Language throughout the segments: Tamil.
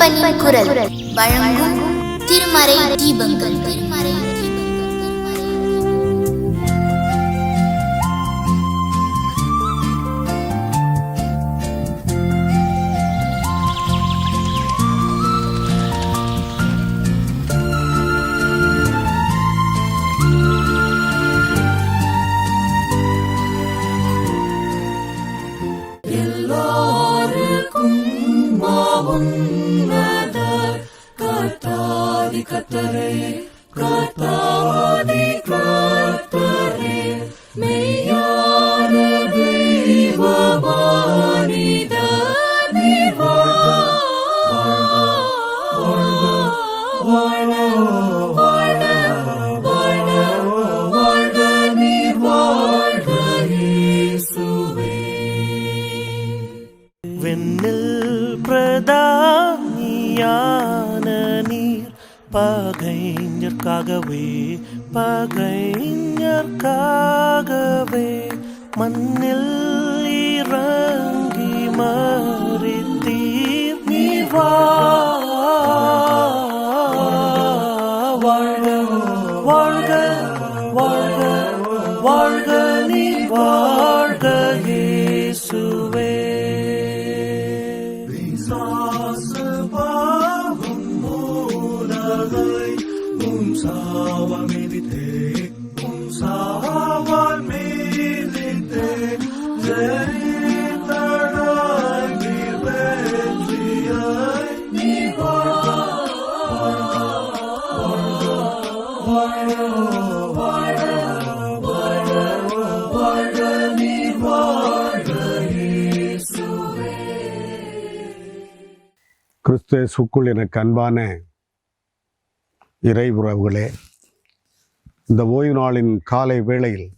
ஐயப்பனின் குரல் வழங்கும் திருமறை தீபங்கள். பகைஞர்க்காகவே மண்ணில் இறங்கி மரித்தீர். நீர் வாழ்க வாழ்க வாழ்க வாழ்க, நீர் வாழ்க இயேசுவே. கிறிஸ்துவுக்குள் எனக்கு அன்பான இறை உறவுகளே, இந்த ஓய்வு நாளின் காலை வேளையில்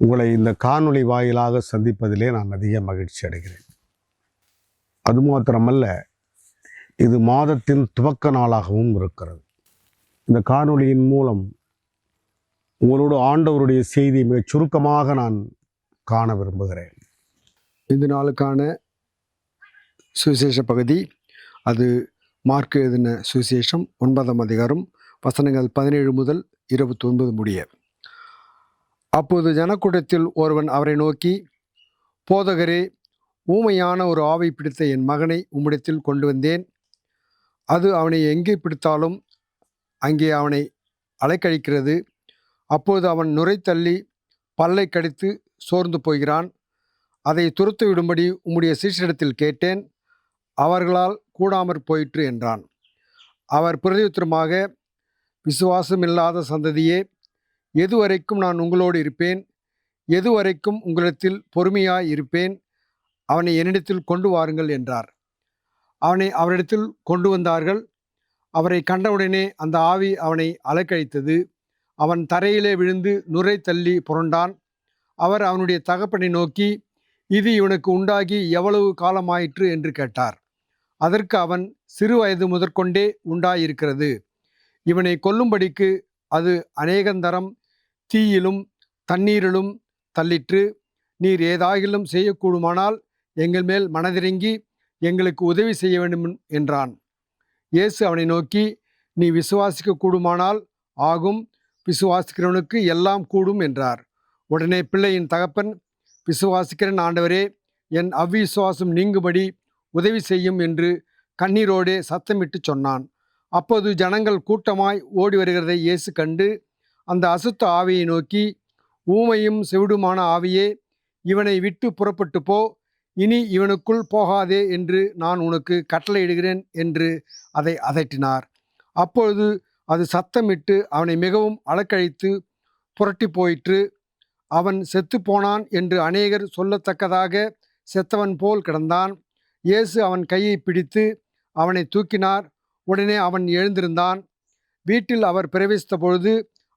உங்களை இந்த காணொளி வாயிலாக சந்திப்பதிலே நான் அதிக மகிழ்ச்சி அடைகிறேன். அது மாத்திரமல்ல, இது மாதத்தின் துவக்க நாளாகவும் இருக்கிறது. இந்த காணொளியின் மூலம் உங்களோடு ஆண்டவருடைய செய்தி மிகச் சுருக்கமாக நான் காண விரும்புகிறேன். இந்த நாளுக்கான சுவிசேஷ பகுதி அது மார்க் எழுதின சுவிசேஷம் 9ஆம் அதிகாரம் வசனங்கள் 17 முதல் 29 முடிய. அப்போது ஜனக்கூட்டத்தில் ஒருவன் அவரை நோக்கி, போதகரே, ஊமையான ஒரு ஆவி பிடித்த என் மகனை உம்மிடத்தில் கொண்டு வந்தேன். அது அவனை எங்கே பிடித்தாலும் அங்கே அவனை அலைக்கழிக்கிறது. அப்போது அவன் நுரை தள்ளி பல்லை கடித்து சோர்ந்து போகிறான். அதை துரத்து விடும்படி உம்முடைய சீஷரிடத்தில் கேட்டேன், அவர்களால் கூடாமற் போயிற்று என்றான். அவர் பிரதியுத்தரமாக, விசுவாசமில்லாத சந்ததியே, எதுவரைக்கும் நான் உங்களோடு இருப்பேன்? எதுவரைக்கும் உங்களிடத்தில் பொறுமையாய் இருப்பேன்? அவனை என்னிடத்தில் கொண்டு வாருங்கள் என்றார். அவனை அவரிடத்தில் கொண்டு வந்தார்கள். அவரை கண்டவுடனே அந்த ஆவி அவனை அலைக்கழித்தது. அவன் தரையிலே விழுந்து நுரை தள்ளி புரண்டான். அவர் அவனுடைய தகப்பனை நோக்கி, இது இவனுக்கு உண்டாகி எவ்வளவு காலமாயிற்று என்று கேட்டார். அதற்கு அவன், சிறு வயது முதற்கொண்டே உண்டாயிருக்கிறது. இவனை கொல்லும்படிக்கு அது அநேகந்தரம் தீயிலும் தண்ணீரிலும் தள்ளிற்று. நீர் ஏதாகிலும் செய்யக்கூடுமானால் எங்கள் மேல் மனதிறங்கி எங்களுக்கு உதவி செய்ய வேண்டும் என்றான். இயேசு அவனை நோக்கி, நீ விசுவாசிக்க கூடுமானால் ஆகும், விசுவாசிக்கிறவனுக்கு எல்லாம் கூடும் என்றார். உடனே பிள்ளையின் தகப்பன், விசுவாசிக்கிறேன் ஆண்டவரே, என் அவ்விசுவாசம் நீங்கும்படி உதவி செய்யும் என்று கண்ணீரோடே சத்தமிட்டு சொன்னான். அப்போது ஜனங்கள் கூட்டமாய் ஓடி வருகிறதை இயேசு கண்டு அந்த அசுத்த ஆவியை நோக்கி, ஊமையும் செவிடுமான ஆவியே, இவனை விட்டு புறப்பட்டு போ, இனி இவனுக்குள் போகாதே என்று நான் உனக்கு கட்டளையிடுகிறேன் என்று அதை அதட்டினார். அப்பொழுது அது சத்தமிட்டு அவனை மிகவும் அலக்கழித்து புரட்டி போயிற்று. அவன் செத்து போனான் என்று அநேகர் சொல்லத்தக்கதாக செத்தவன் போல் கிடந்தான். இயேசு அவன் கையை பிடித்து அவனை தூக்கினார். உடனே அவன் எழுந்திருந்தான். வீட்டில் அவர் பிரவேசித்த பொழுது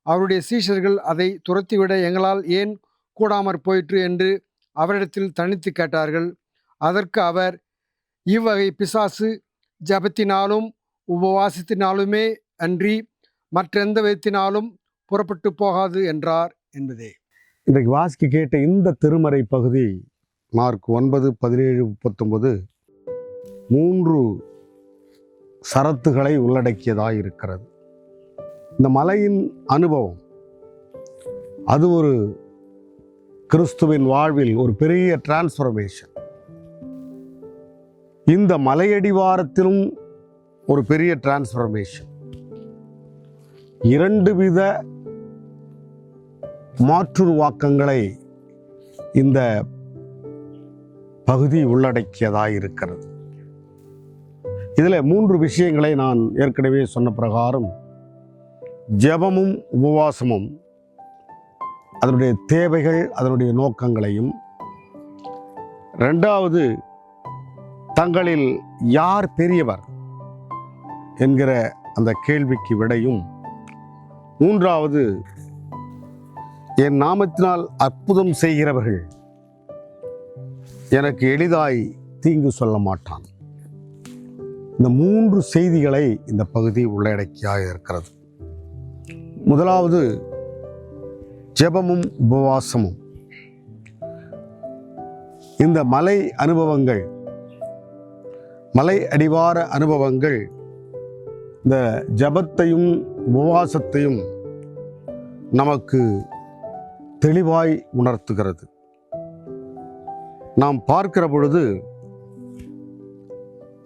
அவருடைய சீஷர்கள் அதை துரத்திவிட எங்களால் ஏன் கூடாமற் போயிற்று என்று அவரிடத்தில் தனித்து கேட்டார்கள். அதற்கு அவர், இவ்வகை பிசாசு ஜபத்தினாலும் உபவாசத்தினாலுமே அன்றி மற்றெந்த விதத்தினாலும் புறப்பட்டு போகாது என்றார் என்பதே. இன்றைக்கு வாசிக்க கேட்ட இந்த திருமறை பகுதி மார்க் 9, 17, 39 3 சரத்துகளை உள்ளடக்கியதாக இருக்கிறது. இந்த மலையின் அனுபவம் அது ஒரு கிறிஸ்துவின் வாழ்வில் ஒரு பெரிய டிரான்ஸ்ஃபர்மேஷன். இந்த மலையடிவாரத்திலும் ஒரு பெரிய டிரான்ஸ்ஃபர்மேஷன். 2 வித மாற்றுருவாக்கங்களை இந்த பகுதி உள்ளடக்கியதாக இருக்கிறது. இதில் 3 விஷயங்களை நான் ஏற்கனவே சொன்ன பிரகாரம் ஜெபமும் உபவாசமும் அதனுடைய தேவைகள் அதனுடைய நோக்கங்களையும், 2வது தங்களில் யார் பெரியவர் என்கிற அந்த கேள்விக்கு விடையும், 3வது என் நாமத்தினால் அற்புதம் செய்கிறவர்கள் எனக்கு எளிதாய் தீங்கு சொல்ல மாட்டான். இந்த 3 செய்திகளை இந்த பகுதி உள்ளடக்கியாக இருக்கிறது. முதலாவது ஜெபமும் உபவாசமும். இந்த மலை அனுபவங்கள், மலை அடிவார அனுபவங்கள் இந்த ஜெபத்தையும் உபவாசத்தையும் நமக்கு தெளிவாய் உணர்த்துகிறது. நாம் பார்க்கிற பொழுது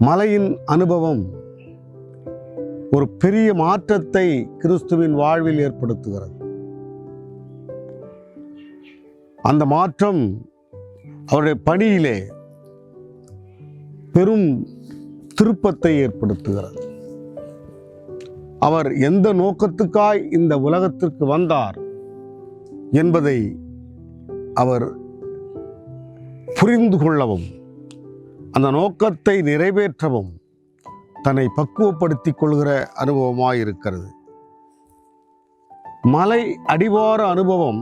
மலையின் அனுபவம் ஒரு பெரிய மாற்றத்தை கிறிஸ்துவின் வாழ்வில் ஏற்படுத்துகிறது. அந்த மாற்றம் அவருடைய பணியிலே பெரும் திருப்பத்தை ஏற்படுத்துகிறது. அவர் எந்த நோக்கத்துக்காய் இந்த உலகத்திற்கு வந்தார் என்பதை அவர் புரிந்து கொள்ளவும் அந்த நோக்கத்தை நிறைவேற்றவும் தன்னை பக்குவப்படுத்திக் கொள்கிற அனுபவமாய் இருக்கிறது. மலை அடிவார அனுபவம்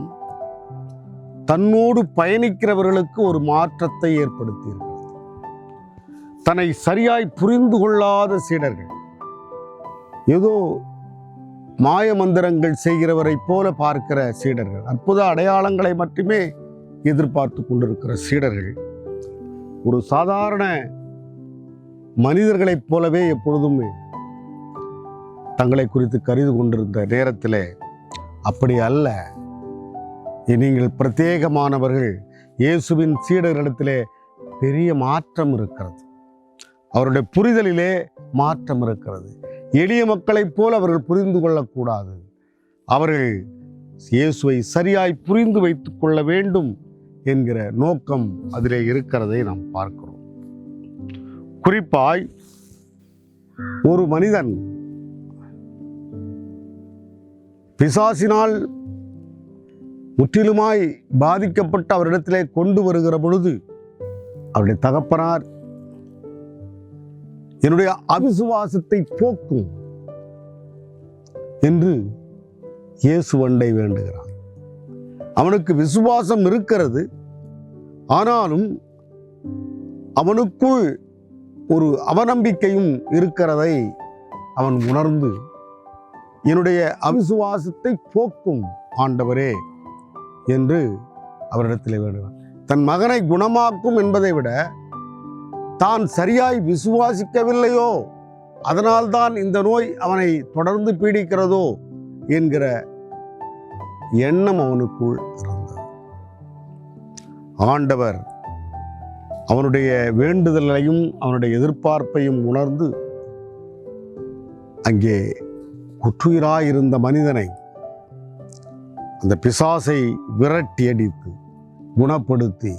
தன்னோடு பயணிக்கிறவர்களுக்கு ஒரு மாற்றத்தை ஏற்படுத்தியிருக்கிறது. தன்னை சரியாய் புரிந்து கொள்ளாத சீடர்கள், ஏதோ மாயமந்திரங்கள் செய்கிறவரை போல பார்க்கிற சீடர்கள், அற்புத அடையாளங்களை மட்டுமே எதிர்பார்த்து கொண்டிருக்கிற சீடர்கள், ஒரு சாதாரண மனிதர்களைப் போலவே எப்பொழுதுமே தங்களை குறித்து கருதி கொண்டிருந்த நேரத்தில் அப்படி அல்ல, நீங்கள் பிரத்யேகமானவர்கள். இயேசுவின் சீடர்களிடத்திலே பெரிய மாற்றம் இருக்கிறது. அவருடைய புரிதலிலே மாற்றம் இருக்கிறது. எளிய மக்களைப் போல அவர்கள் புரிந்து கொள்ளக்கூடாது. அவர்கள் இயேசுவை சரியாய் புரிந்து வைத்துக் கொள்ள வேண்டும் என்கிற நோக்கம் அதிலே இருக்கிறதை நாம் பார்க்கிறோம். குறிப்பாய் ஒரு மனிதன் பிசாசினால் முற்றிலுமாய் பாதிக்கப்பட்ட அவரிடத்திலே கொண்டு வருகிற பொழுது அவருடைய தகப்பனார் என்னுடைய அவிசுவாசத்தை போக்கும் என்று இயேசு அண்டை வேண்டுகிறான். அவனுக்கு விசுவாசம் இருக்கிறது, ஆனாலும் அவனுக்குள் ஒரு அவநம்பிக்கையும் இருக்கிறதை அவன் உணர்ந்து என்னுடைய அவிசுவாசத்தை போக்கும் ஆண்டவரே என்று அவரிடத்தில் வேண்டுகிறான். தன் மகனை குணமாக்கும் என்பதை விட தான் சரியாய் விசுவாசிக்கவில்லையோ, அதனால்தான் இந்த நோய் அவனை தொடர்ந்து பீடிக்கிறதோ என்கிற எண்ணம் அவனுக்குள் இருந்தது. ஆண்டவர் அவனுடைய வேண்டுதலையும் அவனுடைய எதிர்பார்ப்பையும் உணர்ந்து அங்கே குற்றுயிராயிருந்த மனிதனை, அந்த பிசாசை விரட்டி அடித்து குணப்படுத்தி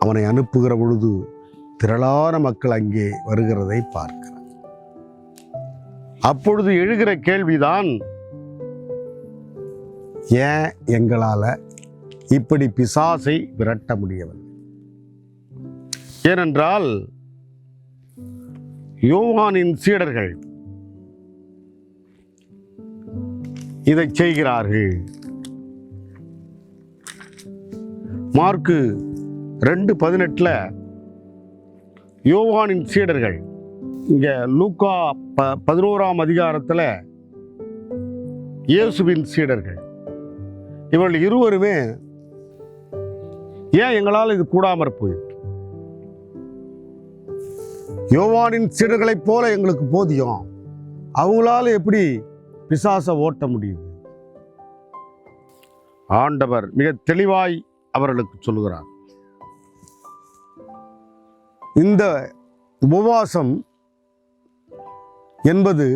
அவனை அனுப்புகிற பொழுது திரளான மக்கள் அங்கே வருகிறதை பார்க்கிறார். அப்பொழுது எழுகிற கேள்விதான், ஏன் எங்களால் இப்படி பிசாசை விரட்ட முடியவில்லை? ஏனென்றால் யோவானின் சீடர்கள் இதை செய்கிறார்கள். மார்க்கு 2:18 யோவானின் சீடர்கள், இங்க லூக்கா 11ஆம் அதிகாரத்தில் இயேசுவின் சீடர்கள், இவர்கள் இருவருமே ஏன் எங்களால் இது கூடாமற் போயிற்று, யோவானின் சீடர்களைப் போல எங்களுக்கு போதியும். அவங்களால எப்படி பிசாசை ஓட்ட முடியுது? ஆண்டவர் மிக தெளிவாய் அவர்களுக்கு சொல்லுகிறார். இந்த உபவாசம் என்பது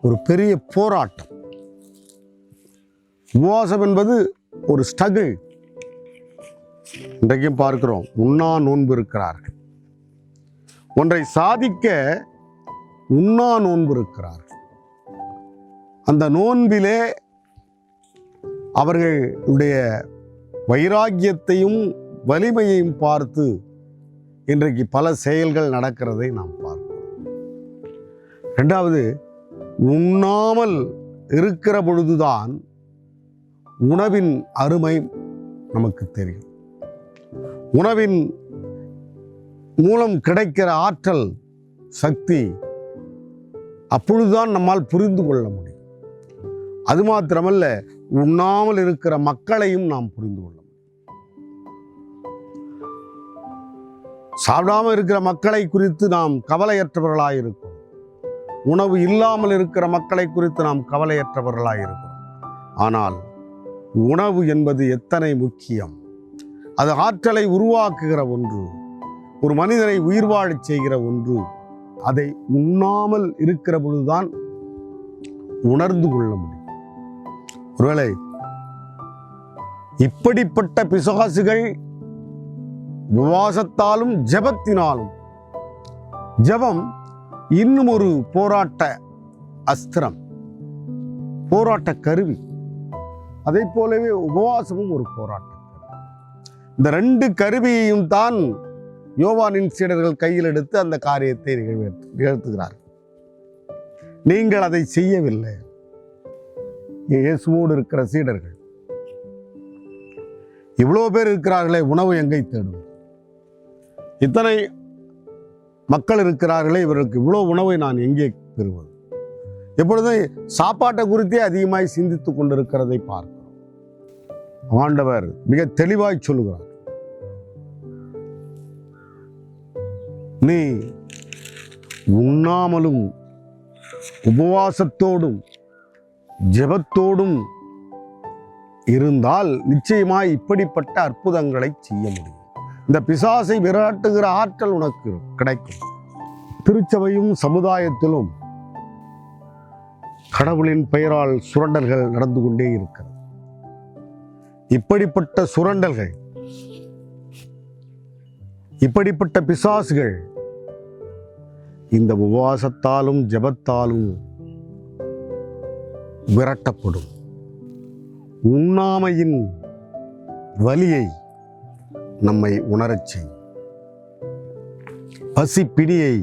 ஒரு பெரிய போராட்டம். உபவாசம் என்பது ஒரு ஸ்ட்ரகிள். இன்றைக்கும் பார்க்கிறோம், உண்ணா நோன்பு இருக்கிறார்கள். ஒன்றை சாதிக்க உண்ணா நோன்பு இருக்கிறார்கள். அந்த நோன்பிலே அவர்களுடைய வைராக்கியத்தையும் வலிமையையும் பார்த்து இன்றைக்கு பல செயல்கள் நடக்கிறதை நாம் பார்க்கிறோம். இரண்டாவது, உண்ணாமல் இருக்கிற பொழுதுதான் உணவின் அருமை நமக்கு தெரியும். உணவின் மூலம் கிடைக்கிற ஆற்றல், சக்தி அப்பொழுதுதான் நம்மால் புரிந்து கொள்ள முடியும். அது மாத்திரமல்ல, உண்ணாமல் இருக்கிற மக்களையும் நாம் புரிந்து கொள்ள முடியும். சாப்பிடாமல் இருக்கிற மக்களை குறித்து நாம் கவலையற்றவர்களாக இருக்கிறோம். உணவு இல்லாமல் இருக்கிற மக்களை குறித்து நாம் கவலையற்றவர்களாக இருக்கிறோம். ஆனால் உணவு என்பது எத்தனை முக்கியம்! அது ஆற்றலை உருவாக்குகிற ஒன்று, ஒரு மனிதனை உயிர் வாழச் செய்கிற ஒன்று. அதை உண்ணாமல் இருக்கிற பொழுதுதான் உணர்ந்து கொள்ள முடியும். ஒருவேளை இப்படிப்பட்ட பிசாசுகள் உபவாசத்தாலும் ஜெபத்தினாலும், ஜெபம் இன்னும் ஒரு போராட்ட அஸ்திரம், போராட்ட கருவி. அதை போலவே உபவாசமும் ஒரு போராட்டம். இந்த ரெண்டு கருவியையும் தான் யோவானின் சீடர்கள் கையில் எடுத்து அந்த காரியத்தை நிகழ்த்துகிறார்கள். நீங்கள் அதை செய்யவில்லை. இயேசுவோடு இருக்கிற சீடர்கள் இவ்வளோ பேர் இருக்கிறார்களே, உணவு எங்கே தேடும்? இத்தனை மக்கள் இருக்கிறார்களே, இவர்களுக்கு இவ்வளோ உணவை நான் எங்கே பெறுவது? எப்பொழுதும் சாப்பாட்டை குறித்தே அதிகமாய் சிந்தித்து கொண்டிருக்கிறதை பார்க்கிறோம். ஆண்டவர் மிக தெளிவாய் சொல்லுகிறார், நீ உண்ணாமலும் உபவாசத்தோடும் ஜெபத்தோடும் இருந்தால் நிச்சயமாய் இப்படிப்பட்ட அற்புதங்களை செய்ய முடியும். இந்த பிசாசை விரட்டுகிற ஆற்றல் உனக்கு கிடைக்கும். திருச்சபையும் சமுதாயத்திலும் கடவுளின் பெயரால் சுரண்டல்கள் நடந்து கொண்டே இருக்கிறது. இப்படிப்பட்ட சுரண்டல்கள், இப்படிப்பட்ட பிசாசுகள் இந்த உபவாசத்தாலும் ஜெபத்தாலும் விரட்டப்படும். உண்ணாமையின் வலியை நம்மை உணரச் செய்யும். பசி பிடியை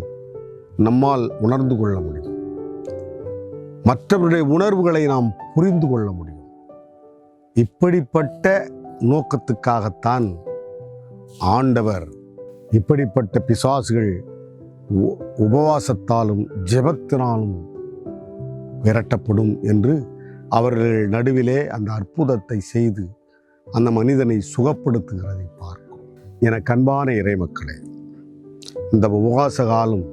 நம்மால் உணர்ந்து கொள்ள முடியும். மற்றவருடைய உணர்வுகளை நாம் புரிந்து கொள்ள முடியும். இப்படிப்பட்ட நோக்கத்துக்காகத்தான் ஆண்டவர் இப்படிப்பட்ட பிசாசுகள் உபவாசத்தாலும் ஜெபத்தினாலும் விரட்டப்படும் என்று அவர்கள் நடுவிலே அந்த அற்புதத்தை செய்து அந்த மனிதனை சுகப்படுத்துகிறதை பார்க்கும். என அன்பான இறைமக்களே, இந்த உபவாச காலம்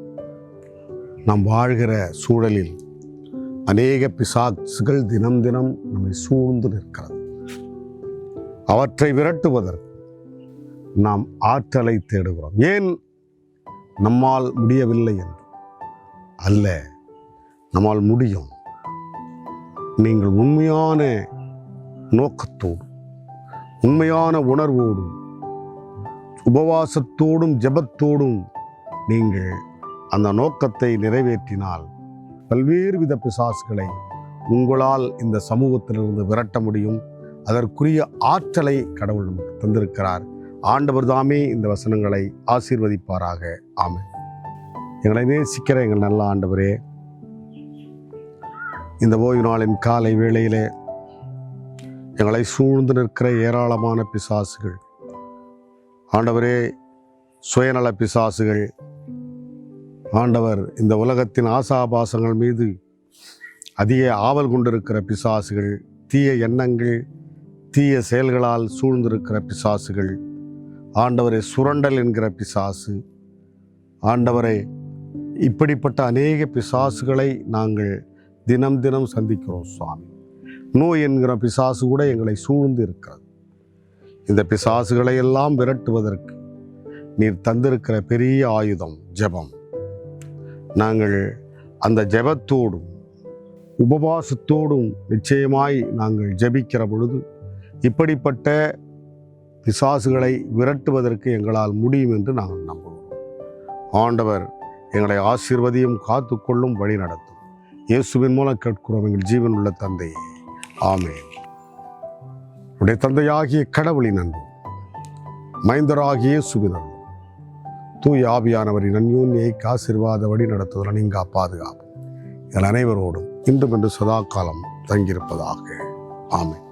நாம் வாழ்கிற சூழலில் அநேக பிசாசுகள் தினம் தினம் நம்மை சூழ்ந்து நிற்கிறது. அவற்றை விரட்டுவதற்கு நாம் ஆற்றலை தேடுகிறோம். ஏன் நம்மால் முடியவில்லை என்று அல்ல, நம்மால் முடியும். நீங்கள் உண்மையான நோக்கத்தோடு, உண்மையான உணர்வோடும், உபவாசத்தோடும் ஜெபத்தோடும் நீங்கள் அந்த நோக்கத்தை நிறைவேற்றினால் பல்வேறு வித பிசாசுகளை உங்களால் இந்த சமூகத்திலிருந்து விரட்ட முடியும். அதற்குரிய ஆற்றலை கடவுள் நமக்கு தந்திருக்கிறார். ஆண்டவர் தாமே இந்த வசனங்களை ஆசீர்வதிப்பாராக. ஆமென். எங்களை நேசிக்கிற எங்கள் நல்ல ஆண்டவரே, இந்த ஓய்வு நாளின் காலை வேளையிலே எங்களை சூழ்ந்து நிற்கிற ஏராளமான பிசாசுகள், ஆண்டவரே, சுயநல பிசாசுகள், ஆண்டவர் இந்த உலகத்தின் ஆசாபாசங்கள் மீது அதிக ஆவல் கொண்டிருக்கிற பிசாசுகள், தீய எண்ணங்கள், தீய செயல்களால் சூழ்ந்திருக்கிற பிசாசுகள், ஆண்டவரே, சுரண்டல் என்கிற பிசாசு, ஆண்டவரே, இப்படிப்பட்ட அநேக பிசாசுகளை நாங்கள் தினம் தினம் சந்திக்கிறோம் சுவாமி. நோய் என்கிற பிசாசு கூட எங்களை சூழ்ந்து இருக்கிறது. இந்த பிசாசுகளை எல்லாம் விரட்டுவதற்கு நீர் தந்திருக்கிற பெரிய ஆயுதம் ஜெபம். நாங்கள் அந்த ஜெபத்தோடும் உபவாசத்தோடும் நிச்சயமாய் நாங்கள் ஜெபிக்கிற பொழுது இப்படிப்பட்ட பிசாசுகளை விரட்டுவதற்கு எங்களால் முடியும் என்று நாங்கள் நம்புகிறோம். ஆண்டவர் எங்களை ஆசீர்வதியும் காத்துக்கொள்ளும் வழி நடத்தும். இயேசுவின் மூலம் கேட்கிறோம் எங்கள் ஜீவன் உள்ள தந்தையே, ஆமென். உடைய தந்தையாகிய கடவுளின் அன்பும் மைந்தராகிய இயேசுவின் அன்பும் தூய ஆவியானவரின் அந்யோன்யை ஆசீர்வாத வழி நடத்துவதில் நீங்கா பாதுகாப்பு எங்கள் அனைவரோடும் இன்றும் என்று சதா காலம் தங்கியிருப்பதாக. ஆமென்.